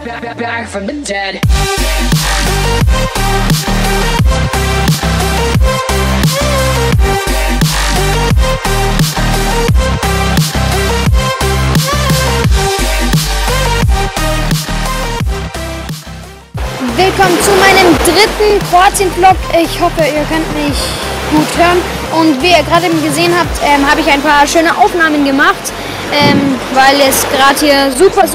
Back from the dead. Willkommen zu meinem dritten Kroatien-Vlog. Ich hoffe, ihr könnt mich gut hören. Und wie ihr gerade eben gesehen habt, habe ich ein paar schöne Aufnahmen gemacht, weil es gerade hier super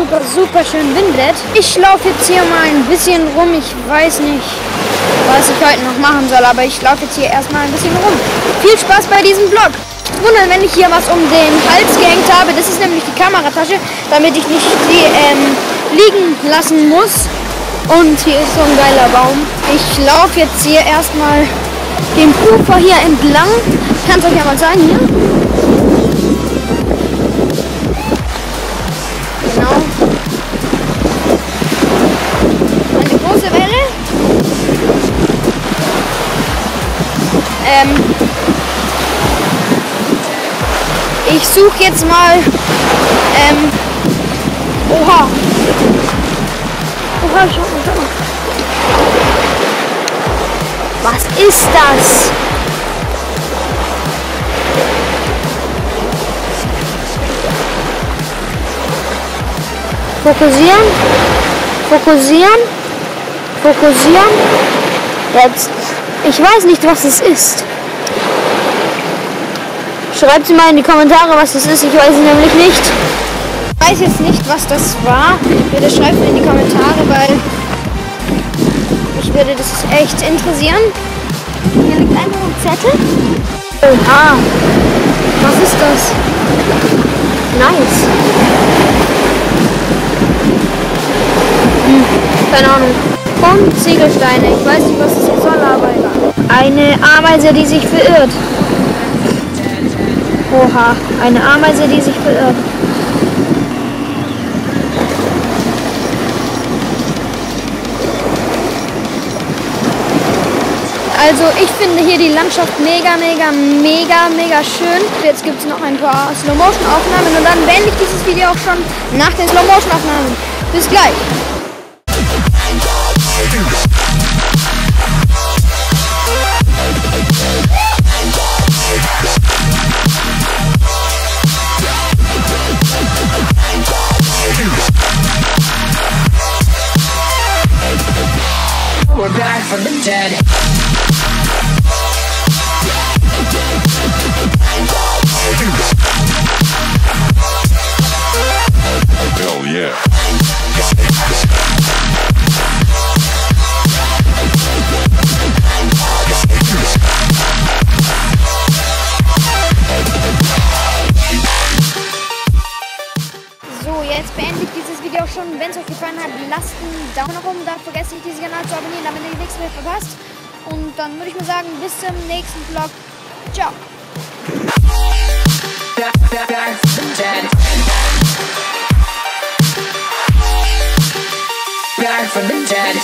schön windet. Ich laufe jetzt hier mal ein bisschen rum. Ich weiß nicht, was ich heute noch machen soll, aber ich laufe jetzt hier erstmal ein bisschen rum. Viel Spaß bei diesem Vlog. Wundern, wenn ich hier was um den Hals gehängt habe. Das ist nämlich die Kameratasche, damit ich nicht die liegen lassen muss. Und hier ist so ein geiler Baum. Ich laufe jetzt hier erstmal den Ufer hier entlang. Ich kann es euch ja mal zeigen hier. Genau. Eine große Welle. Ich suche jetzt mal. Oha. Schau mal. Was ist das? Fokussieren. Jetzt. Ich weiß nicht, was es ist. Schreibt sie mal in die Kommentare, was das ist. Ich weiß es nämlich nicht. Ich weiß jetzt nicht, was das war. Bitte schreibt mir in die Kommentare, weil mich würde das echt interessieren. Hier liegt einfach ein Zettel. Oha. Was ist das? Nice. Keine Ahnung. Und Ziegelsteine. Ich weiß nicht, was das hier soll, aber egal. Eine Ameise, die sich verirrt. Oha. Eine Ameise, die sich verirrt. Also ich finde hier die Landschaft mega schön. Jetzt gibt es noch ein paar Slow-Motion-Aufnahmen und dann beende ich dieses Video auch schon nach den Slow-Motion-Aufnahmen. Bis gleich. We're back from the dead. Hell yeah. So, jetzt beende ich dieses Video auch schon. Wenn es euch gefallen hat, lasst einen Daumen nach oben da. Vergesst nicht, diesen Kanal zu abonnieren, damit ihr die nächste Video verpasst. Und dann würde ich mal sagen, bis zum nächsten Vlog. Ciao. Back from the dead. Back from the dead.